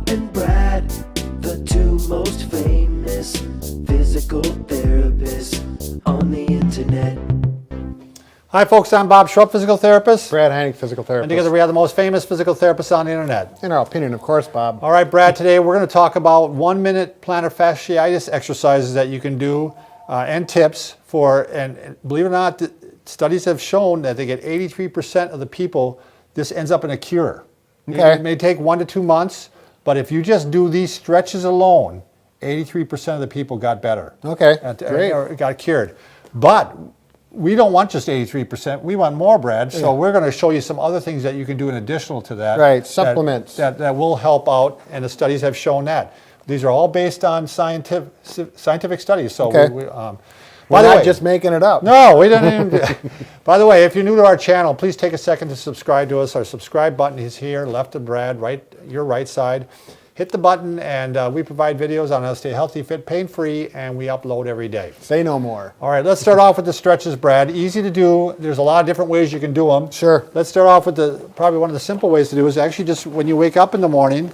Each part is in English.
and Brad, the two most famous physical therapists on the internet. Hi folks, I'm Bob Schrupp, physical therapist. Brad Heineck, physical And therapist. together we are the most famous physical therapists on the internet. In our opinion, of course, Bob. All right, Brad, today we're going to talk about 1-minute plantar fasciitis exercises that you can do and tips for, and believe it or not, studies have shown that they get 83% of the people, this ends up in a cure. Okay. It may take 1 to 2 months, but if you just do these stretches alone, 83% of the people got better. Okay, great. Or got cured. But we don't want just 83%. We want more, Brad. So we're going to show you some other things that you can do in addition to that. Right, supplements. That will help out, and the studies have shown that. These are all based on scientific studies. So Okay. by the We're way, not just making it up. no, we didn't even. By the way, if you're new to our channel, please take a second to subscribe to us. Our subscribe button is here, left of Brad, right, your right side. Hit the button, and we provide videos on how to stay healthy, fit, pain-free, and we upload every day. Say no more. All right, let's start off with the stretches, Brad. Easy to do. There's a lot of different ways you can do them. Sure. Let's start off with probably one of the simple ways to do is actually just when you wake up in the morning.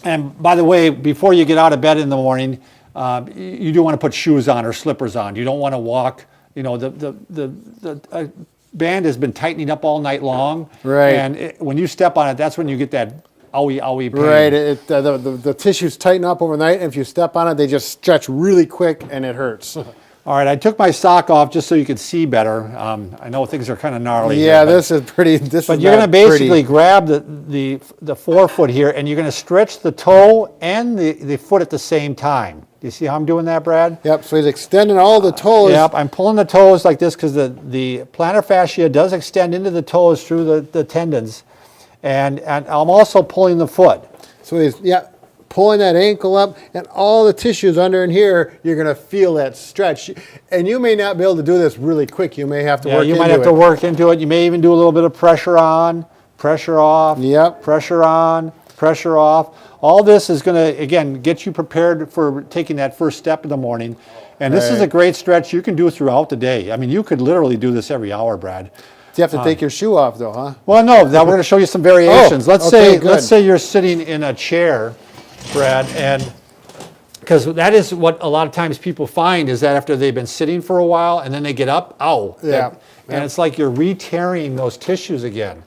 And by the way, before you get out of bed in the morning, you do want to put shoes on or slippers on. You don't want to walk. You know, the band has been tightening up all night long. Right. And when you step on it, that's when you get that owie pain. Right, the tissues tighten up overnight, and if you step on it, they just stretch really quick, and it hurts. All right, I took my sock off just so you could see better. I know things are kind of gnarly. Yeah, here, this is pretty. But you're going to basically grab the forefoot here, and you're going to stretch the toe and the foot at the same time. Do you see how I'm doing that, Brad? Yep. So he's extending all the toes. Yep, I'm pulling the toes like this because the plantar fascia does extend into the toes through the tendons, and I'm also pulling the foot. So he's pulling that ankle up, and all the tissues under in here, you're going to feel that stretch. And you may not be able to do this really quick. You may have to work into it. You might have to work into it. You may even do a little bit of pressure on, pressure off, Yep. pressure on, pressure off. All this is going to, again, get you prepared for taking that first step in the morning. And this is a great stretch you can do throughout the day. I mean, you could literally do this every hour, Brad. You have to take your shoe off, though, huh? Well, no, now we're going to show you some variations. Oh, okay, let's say you're sitting in a chair, Brad, and because that is what a lot of times people find is that after they've been sitting for a while and then they get up, Yeah. And it's like you're re-tearing those tissues again.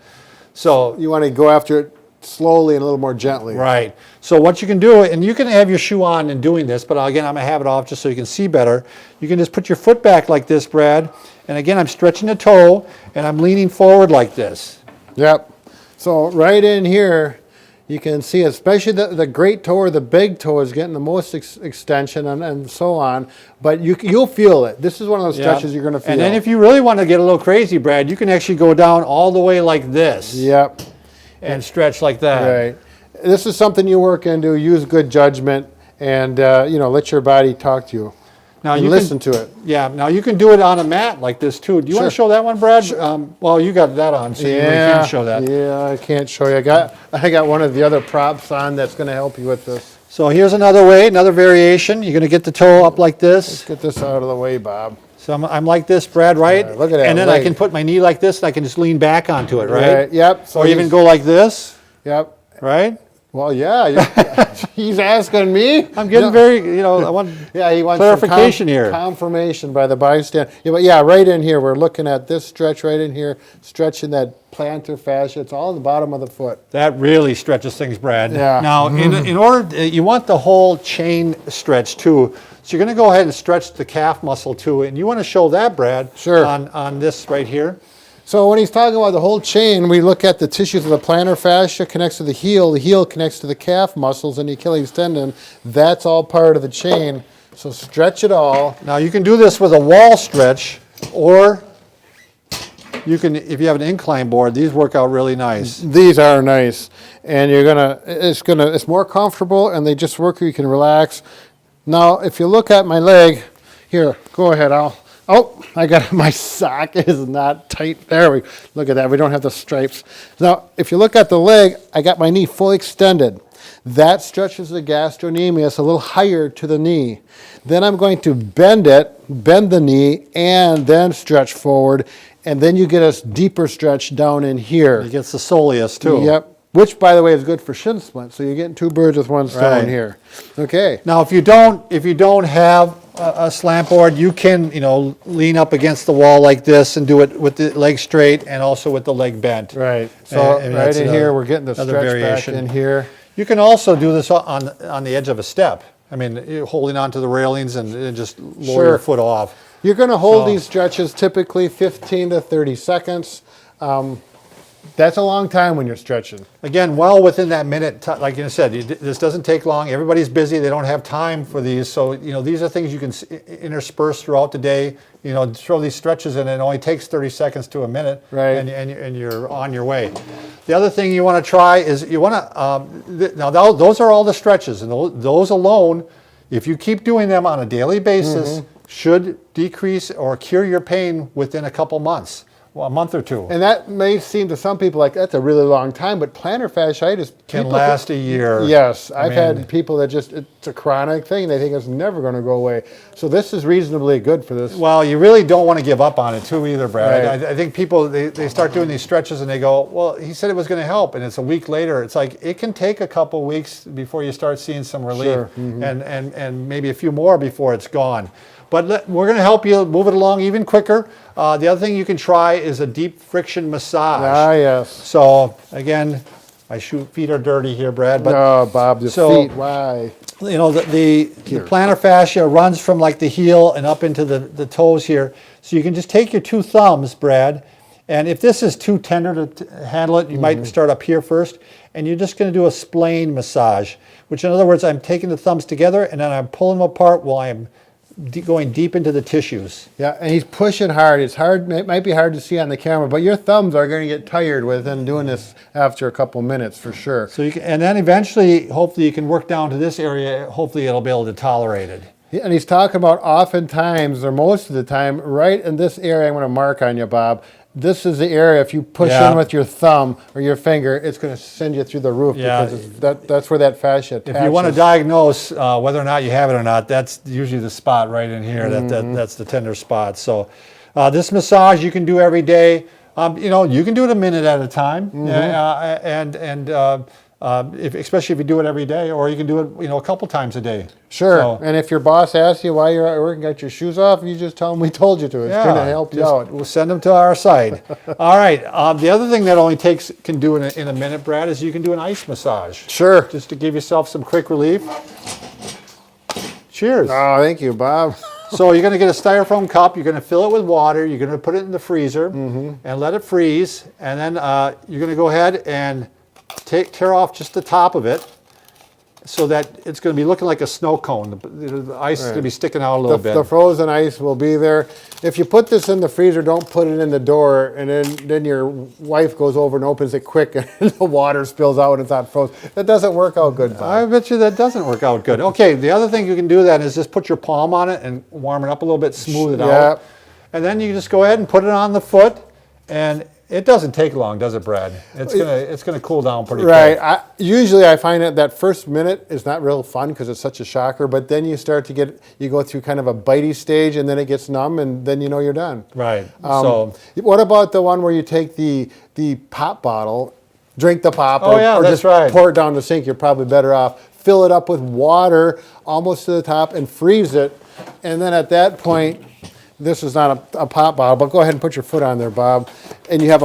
So You want to go after it slowly and a little more gently. right. So what you can do, and you can have your shoe on in doing this, but again, I'm going to have it off just so you can see better. You can just put your foot back like this, Brad, and again, I'm stretching the toe, and I'm leaning forward like this. Yep. So right in here, you can see, especially the great toe or the big toe is getting the most extension and so on. But you'll feel it. This is one of those stretches you're going to feel. And then if you really want to get a little crazy, Brad, you can actually go down all the way like this. Yep. And stretch like that. Right. This is something you work into. Use good judgment, and let your body talk to you. Now and listen to it. Yeah. Now you can do it on a mat like this too. Do you want to show that one, Brad? Well, you got that on, so you really can't show that. Yeah, I can't show you. I got one of the other props on that's going to help you with this. So here's another way, another variation. You're going to get the toe up like this. Let's get this out of the way, Bob. So I'm like this, Brad, right? Look at that And then leg. I can put my knee like this, and I can just lean back onto it, right? Yep. So Or even go like this, Yep. right? Well, yeah. He's asking me. I'm getting I want he wants clarification here. Confirmation by the bystander. Yeah, but right in here, we're looking at this stretch right in here, stretching that plantar fascia. It's all at the bottom of the foot. That really stretches things, Brad. Yeah. Now, in order, you want the whole chain stretch too. So you're going to go ahead and stretch the calf muscle too, and you want to show that, Brad. Sure. On this right here. So when he's talking about the whole chain, we look at the tissues of the plantar fascia connects to the heel connects to the calf muscles and the Achilles tendon. That's all part of the chain. So stretch it all. Now you can do this with a wall stretch, or you can, if you have an incline board, these work out really nice. These are nice, and it's more comfortable, and they just work. You can relax. Now, if you look at my leg, here, go ahead. I got my sock is not tight. There we look at that. We don't have the stripes. Now, if you look at the leg, I got my knee fully extended. That stretches the gastrocnemius a little higher to the knee. Then I'm going to bend the knee, and then stretch forward, and then you get a deeper stretch down in here. It gets the soleus too. Yep. which, by the way, is good for shin splint. So you're getting 2 birds with 1 stone Right. here. Okay. Now, if you don't have a slant board, you can, lean up against the wall like this and do it with the leg straight and also with the leg bent. Right. So And right that's in here, we're getting the another stretch variation. back in here. You can also do this on the edge of a step. I mean, you're holding onto the railings and just lower your foot off. You're going to hold So- these stretches typically 15 to 30 seconds. That's a long time when you're stretching. Again, well within that minute, like you said, this doesn't take long. Everybody's busy. They don't have time for these. So, these are things you can intersperse throughout the day. Throw these stretches in. It only takes 30 seconds to a minute. Right. And you're on your way. The other thing you want to try is you want to, now those are all the stretches. And those alone, if you keep doing them on a daily basis, should decrease or cure your pain within a couple months. Well, a month or two. And that may seem to some people like that's a really long time, but plantar fasciitis Can last a year. Yes, I I've mean- had people that it's a chronic thing. They think it's never going to go away. So this is reasonably good for this. Well, you really don't want to give up on it too either, Brad. Right. I think people, they start doing these stretches and they go, well, he said it was going to help, and it's a week later. It's like, it can take a couple weeks before you start seeing some relief. Sure. And maybe a few more before it's gone. But we're going to help you move it along even quicker. The other thing you can try is a deep friction massage. Ah, yes. So again, my feet are dirty here, Brad. But No, Bob, the so- feet, why? the plantar fascia runs from like the heel and up into the toes here. So you can just take your 2 thumbs, Brad, and if this is too tender to handle it, you might start up here first, and you're just going to do a splaying massage, which in other words, I'm taking the thumbs together and then I'm pulling them apart while I'm going deep into the tissues. Yeah, and he's pushing hard. It's hard. It might be hard to see on the camera, but your thumbs are going to get tired with him doing this after a couple minutes for sure. So you can, and then eventually, hopefully you can work down to this area. Hopefully it'll be able to tolerate it. And he's talking about oftentimes, or most of the time, right in this area I'm going to mark on you, Bob. This is the area, if you push Yeah. in with your thumb or your finger, it's going to send you through the roof Yeah. because that's where that fascia attaches. If you want to diagnose whether or not you have it or not, that's usually the spot right in here. That's the tender spot. So this massage you can do every day. You can do it a minute at a time, especially if you do it every day, or you can do it a couple times a day. Sure, So, and if your boss asks you why you're at work and got your shoes off, you just tell them we told you to. It's going to help you just- out. We'll send them to our side. All right. The other thing that only can do in a minute, Brad, is you can do an ice massage. Sure. Just to give yourself some quick relief. Cheers. Oh, thank you, Bob. So you're going to get a styrofoam cup. You're going to fill it with water. You're going to put it in the freezer and let it freeze. And then you're going to go ahead and tear off just the top of it, so that it's going to be looking like a snow cone. The ice is going to be sticking out a little bit. The frozen ice will be there. If you put this in the freezer, don't put it in the door, and then your wife goes over and opens it quick, and the water spills out and it's not frozen. That doesn't work out good, Bob. I bet you that doesn't work out good. Okay, the other thing you can do then is just put your palm on it and warm it up a little bit, smooth it out. And then you just go ahead and put it on the foot, and it doesn't take long, does it, Brad? It's gonna cool down pretty quick. Right. Usually I find that first minute is not real fun because it's such a shocker, but then you start to you go through kind of a bitey stage, and then it gets numb, and then you're done. Right. What about the one where you take the pop bottle, drink the pop, Oh, yeah, or that's just right. pour it down the sink? You're probably better off. Fill it up with water almost to the top and freeze it, and then at that point, this is not a pop bottle, but go ahead and put your foot on there, Bob, and you have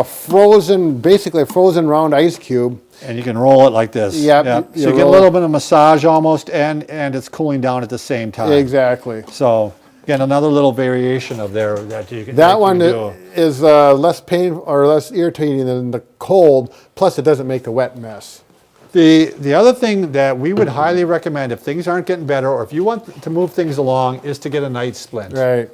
basically a frozen round ice cube. And you can roll it like this. Yep, So you you get a roll little bit of massage almost, and it's cooling down at the same time. Exactly. So again, another little variation of there that you can. That you one can do. is less painful or less irritating than the cold, plus it doesn't make the wet mess. The other thing that we would highly recommend if things aren't getting better, or if you want to move things along, is to get a night splint. Right.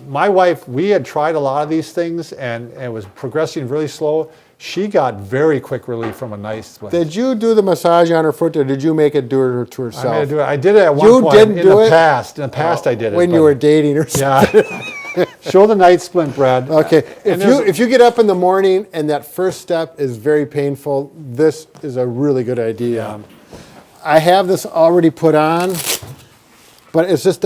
My wife, we had tried a lot of these things, and it was progressing really slow. She got very quick relief from a night splint. Did you do the massage on her foot, or did you make it do it to herself? I did it at one You point didn't in do the it? past. In the past, I did it. when but- you were dating or something. Yeah. Show the night splint, Brad. Okay, And there's- if you get up in the morning and that first step is very painful, this is a really good idea. I have this already put on, but it's just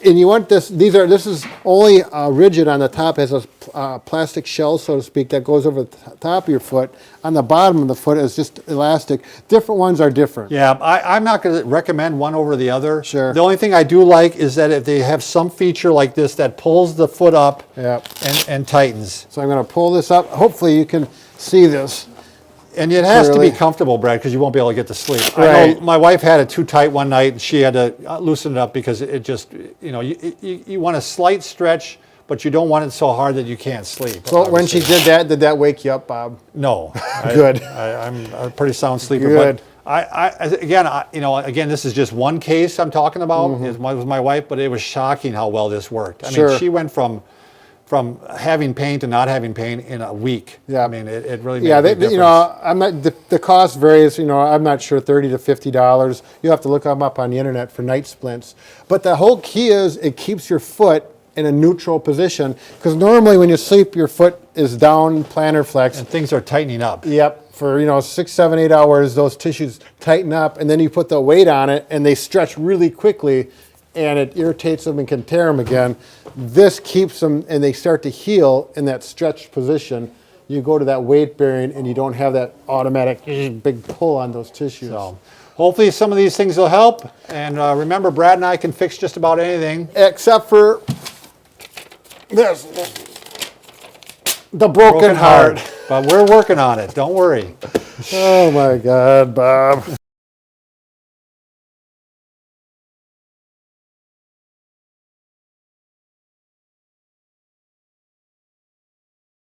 And you want this, this is only rigid on the top, has a plastic shell, so to speak, that goes over the top of your foot. On the bottom of the foot is just elastic. Different ones are different. Yeah, I'm not going to recommend one over the other. Sure. The only thing I do like is that if they have some feature like this that pulls the foot up Yep. and tightens. So I'm going to pull this up. Hopefully you can see this. And it has to Clearly. be comfortable, Brad, because you won't be able to get to sleep. I Right. know my wife had it too tight one night, and she had to loosen it up because it just, you want a slight stretch, but you don't want it so hard that you can't sleep. So when she did that wake you up, Bob? No. Good. I'm a pretty sound sleeper. Good. But again, this is just one case I'm talking about. It was my wife, but it was shocking how well this worked. I Sure. mean, she went from having pain to not having pain in a week. Yeah. I mean, it really made Yeah, a big difference. I'm not. The cost varies. I'm not sure, $30 to $50. You have to look them up on the internet for night splints. But the whole key is it keeps your foot in a neutral position, because normally when you sleep, your foot is down, plantar flex. And things are tightening up. Yep, for 6, 7, 8 hours, those tissues tighten up, and then you put the weight on it, and they stretch really quickly, and it irritates them and can tear them again. This keeps them, and they start to heal in that stretched position. You go to that weight bearing, and you don't have that automatic big pull on those tissues. So hopefully some of these things will help. And remember, Brad and I can fix just about anything. Except for this, the broken heart. But we're working on it. Don't worry. Oh my God, Bob.